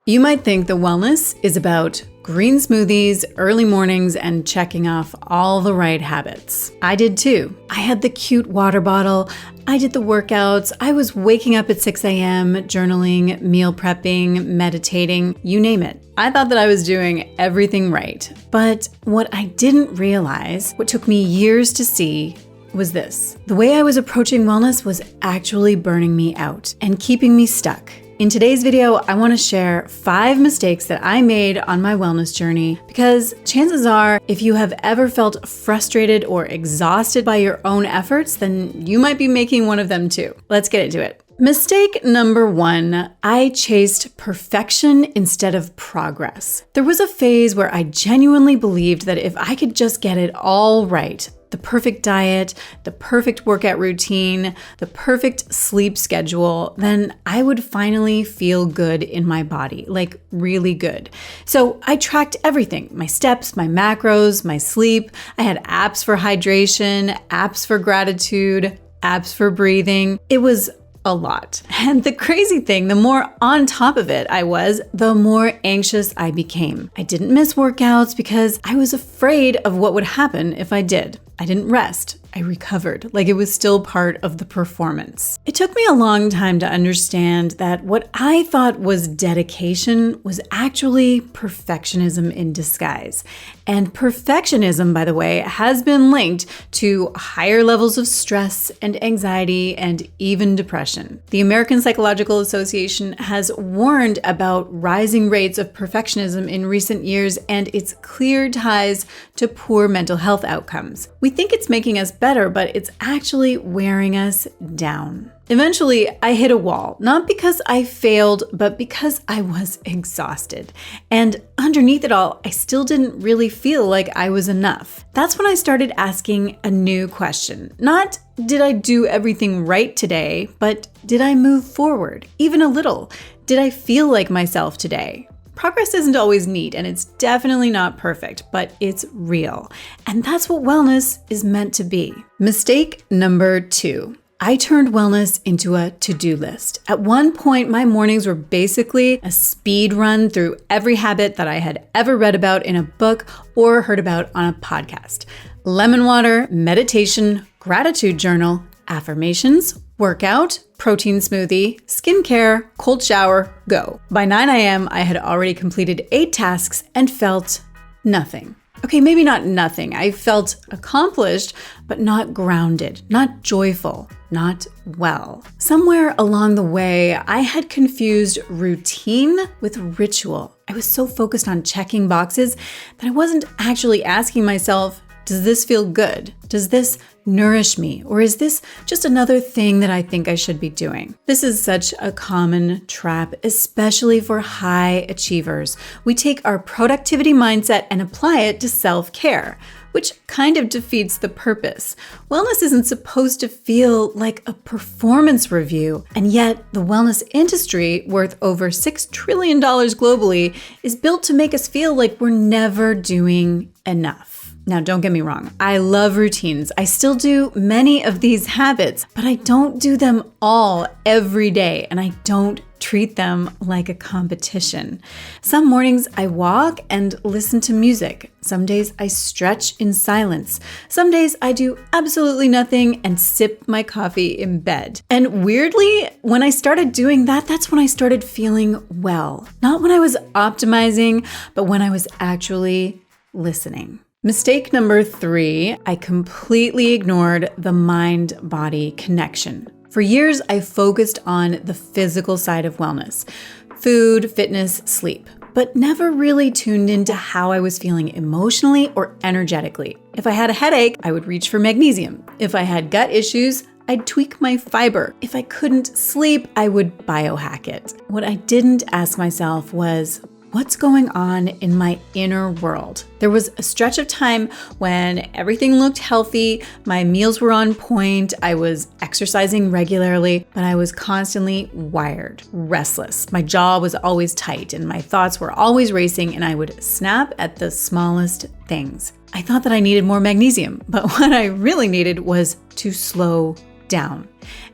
You might think that wellness is about green smoothies, early mornings, and checking off all the right habits. I did too. I had the cute water bottle. I did the workouts. I was waking up at 6 a.m., journaling, meal prepping, meditating, you name it. I thought that I was doing everything right. But what I didn't realize, what took me years to see, was this. The way I was approaching wellness was actually burning me out and keeping me stuck. In today's video, I want to share 5 mistakes that I made on my wellness journey because chances are, if you have ever felt frustrated or exhausted by your own efforts, then you might be making one of them too. Let's get into it. Mistake number 1, I chased perfection instead of progress. There was a phase where I genuinely believed that if I could just get it all right, the perfect diet, the perfect workout routine, the perfect sleep schedule, then I would finally feel good in my body, like really good. So I tracked everything, my steps, my macros, my sleep. I had apps for hydration, apps for gratitude, apps for breathing. It was a lot. And the crazy thing, the more on top of it I was, the more anxious I became. I didn't miss workouts because I was afraid of what would happen if I did. I didn't rest. I recovered, like it was still part of the performance. It took me a long time to understand that what I thought was dedication was actually perfectionism in disguise. And perfectionism, by the way, has been linked to higher levels of stress and anxiety and even depression. The American Psychological Association has warned about rising rates of perfectionism in recent years and its clear ties to poor mental health outcomes. We think it's making us better, but it's actually wearing us down. Eventually, I hit a wall, not because I failed, but because I was exhausted. And underneath it all, I still didn't really feel like I was enough. That's when I started asking a new question. Not, did I do everything right today, but did I move forward, even a little? Did I feel like myself today? Progress isn't always neat, and it's definitely not perfect, but it's real. And that's what wellness is meant to be. Mistake number 2. I turned wellness into a to-do list. At one point, my mornings were basically a speed run through every habit that I had ever read about in a book or heard about on a podcast. Lemon water, meditation, gratitude journal, affirmations, workout, protein smoothie, skincare, cold shower, go. By 9 a.m., I had already completed 8 tasks and felt nothing. Okay, maybe not nothing. I felt accomplished, but not grounded, not joyful, not well. Somewhere along the way, I had confused routine with ritual. I was so focused on checking boxes that I wasn't actually asking myself, does this feel good? Does this nourish me? Or is this just another thing that I think I should be doing? This is such a common trap, especially for high achievers. We take our productivity mindset and apply it to self-care, which kind of defeats the purpose. Wellness isn't supposed to feel like a performance review, and yet the wellness industry, worth over $6 trillion globally, is built to make us feel like we're never doing enough. Now, don't get me wrong. I love routines. I still do many of these habits, but I don't do them all every day, and I don't treat them like a competition. Some mornings I walk and listen to music. Some days I stretch in silence. Some days I do absolutely nothing and sip my coffee in bed. And weirdly, when I started doing that, that's when I started feeling well. Not when I was optimizing, but when I was actually listening. Mistake number 3, I completely ignored the mind-body connection. For years, I focused on the physical side of wellness, food, fitness, sleep, but never really tuned into how I was feeling emotionally or energetically. If I had a headache, I would reach for magnesium. If I had gut issues, I'd tweak my fiber. If I couldn't sleep, I would biohack it. What I didn't ask myself was, what's going on in my inner world? There was a stretch of time when everything looked healthy, my meals were on point, I was exercising regularly, but I was constantly wired, restless. My jaw was always tight and my thoughts were always racing, and I would snap at the smallest things. I thought that I needed more magnesium, but what I really needed was to slow down.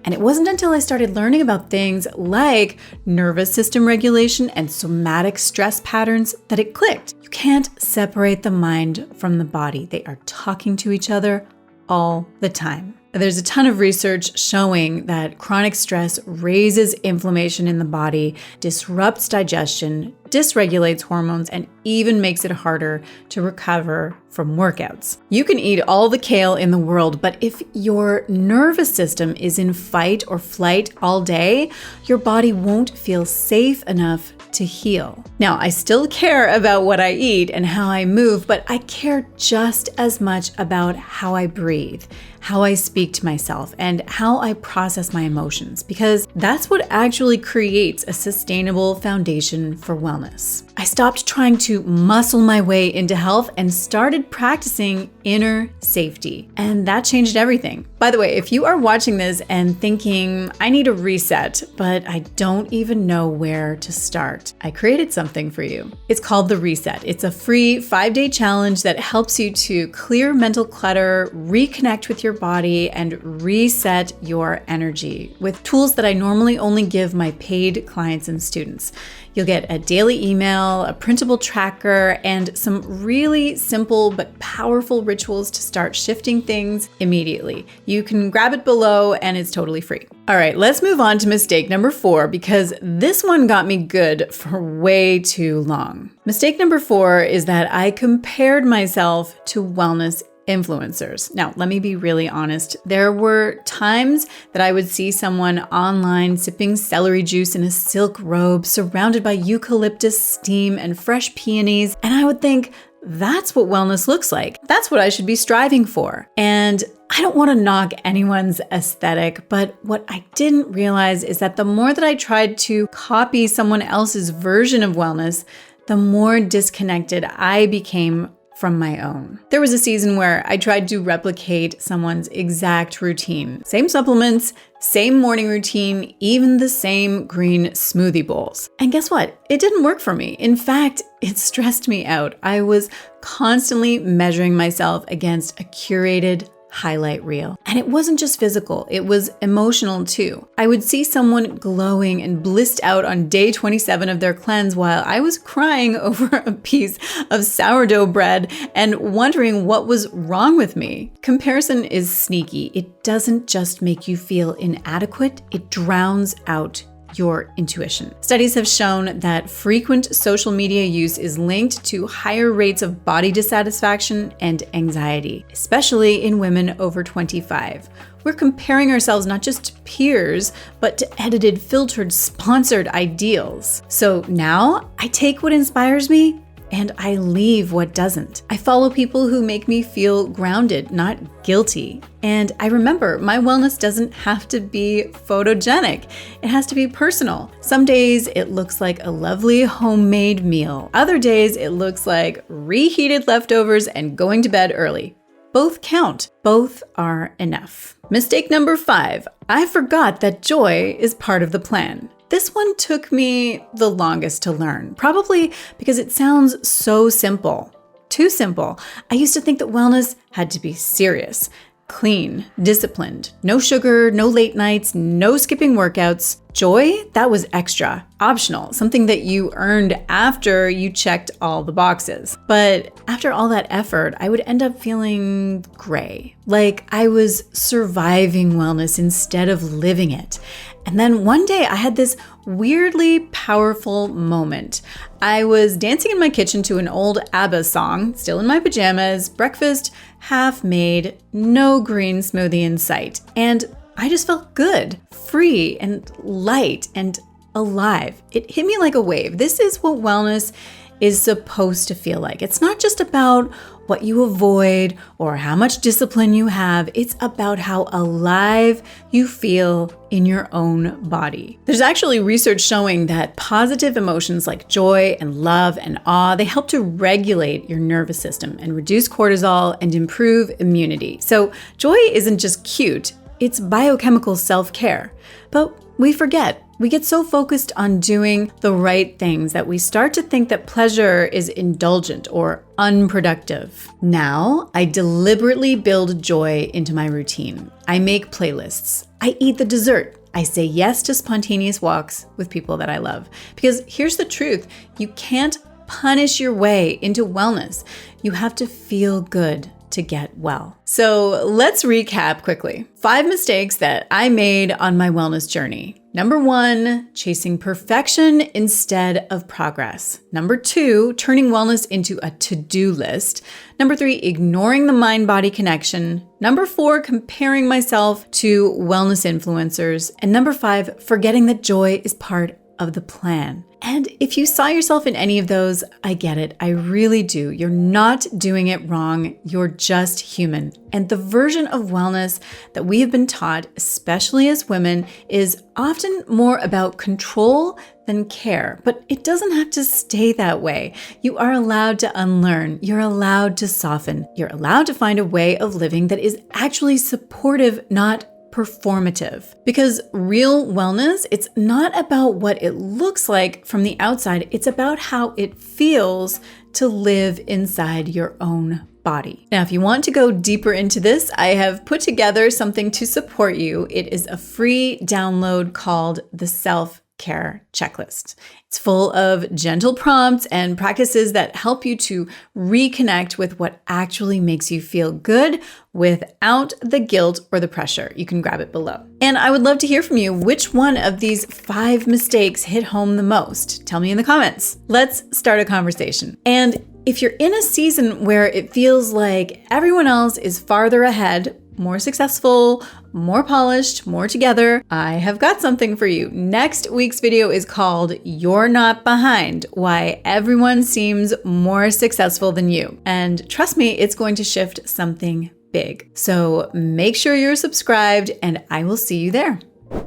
And it wasn't until I started learning about things like nervous system regulation and somatic stress patterns that it clicked. You can't separate the mind from the body. They are talking to each other all the time. There's a ton of research showing that chronic stress raises inflammation in the body, disrupts digestion, dysregulates hormones, and even makes it harder to recover from workouts. You can eat all the kale in the world, but if your nervous system is in fight or flight all day, your body won't feel safe enough to heal. Now, I still care about what I eat and how I move, but I care just as much about how I breathe, how I speak to myself, and how I process my emotions, because that's what actually creates a sustainable foundation for wellness. I stopped trying to muscle my way into health and started practicing inner safety, and that changed everything. By the way, if you are watching this and thinking, I need a reset, but I don't even know where to start, I created something for you. It's called The Reset. It's a free 5-day challenge that helps you to clear mental clutter, reconnect with your body, and reset your energy with tools that I normally only give my paid clients and students. You'll get a daily email, a printable tracker, and some really simple but powerful rituals to start shifting things immediately. You can grab it below and it's totally free. All right, let's move on to mistake number 4, because this one got me good for way too long. Mistake number 4 is that I compared myself to wellness influencers. Now, let me be really honest. There were times that I would see someone online sipping celery juice in a silk robe, surrounded by eucalyptus steam and fresh peonies, and I would think, that's what wellness looks like. That's what I should be striving for. And I don't want to knock anyone's aesthetic, but what I didn't realize is that the more that I tried to copy someone else's version of wellness, the more disconnected I became from my own. There was a season where I tried to replicate someone's exact routine. Same supplements, same morning routine, even the same green smoothie bowls. And guess what? It didn't work for me. In fact, it stressed me out. I was constantly measuring myself against a curated highlight reel. And it wasn't just physical, it was emotional too. I would see someone glowing and blissed out on day 27 of their cleanse while I was crying over a piece of sourdough bread and wondering what was wrong with me. Comparison is sneaky. It doesn't just make you feel inadequate, it drowns out your intuition. Studies have shown that frequent social media use is linked to higher rates of body dissatisfaction and anxiety, especially in women over 25. We're comparing ourselves not just to peers, but to edited, filtered, sponsored ideals. So now I take what inspires me and I leave what doesn't. I follow people who make me feel grounded, not guilty. And I remember my wellness doesn't have to be photogenic. It has to be personal. Some days it looks like a lovely homemade meal. Other days it looks like reheated leftovers and going to bed early. Both count. Both are enough. Mistake number 5. I forgot that joy is part of the plan. This one took me the longest to learn, probably because it sounds so simple. Too simple. I used to think that wellness had to be serious, clean, disciplined, no sugar, no late nights, no skipping workouts. Joy, that was extra, optional, something that you earned after you checked all the boxes. But after all that effort, I would end up feeling gray, like I was surviving wellness instead of living it. And then one day I had this weirdly powerful moment. I was dancing in my kitchen to an old ABBA song, still in my pajamas, breakfast half made, no green smoothie in sight. And I just felt good, free and light and alive. It hit me like a wave. This is what wellness is supposed to feel like. It's not just about what you avoid or how much discipline you have. It's about how alive you feel in your own body. There's actually research showing that positive emotions like joy and love and awe, they help to regulate your nervous system and reduce cortisol and improve immunity. So joy isn't just cute, it's biochemical self-care. But we forget We get so focused on doing the right things that we start to think that pleasure is indulgent or unproductive. Now, I deliberately build joy into my routine. I make playlists. I eat the dessert. I say yes to spontaneous walks with people that I love. Because here's the truth, you can't punish your way into wellness. You have to feel good to get well. So let's recap quickly. 5 mistakes that I made on my wellness journey. Number 1, chasing perfection instead of progress. Number 2, turning wellness into a to-do list. Number 3, ignoring the mind-body connection. Number 4, comparing myself to wellness influencers. And number 5, forgetting that joy is part of the plan. And if you saw yourself in any of those, I get it. I really do. You're not doing it wrong. You're just human. And the version of wellness that we have been taught, especially as women, is often more about control than care. But it doesn't have to stay that way. You are allowed to unlearn. You're allowed to soften. You're allowed to find a way of living that is actually supportive, not performative. Because real wellness, it's not about what it looks like from the outside. It's about how it feels to live inside your own body. Now, if you want to go deeper into this, I have put together something to support you. It is a free download called the Self-Care Checklist. It's full of gentle prompts and practices that help you to reconnect with what actually makes you feel good without the guilt or the pressure. You can grab it below. And I would love to hear from you. Which one of these 5 mistakes hit home the most? Tell me in the comments. Let's start a conversation. And if you're in a season where it feels like everyone else is farther ahead, more successful, more polished, more together, I have got something for you. Next week's video is called You're Not Behind, Why Everyone Seems More Successful Than You. And trust me, it's going to shift something big. So make sure you're subscribed and I will see you there. I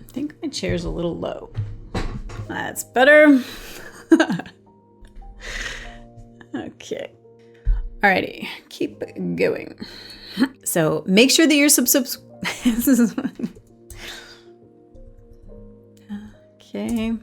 think my chair's a little low. That's better. Okay. Alrighty, keep going. So make sure that you're Okay.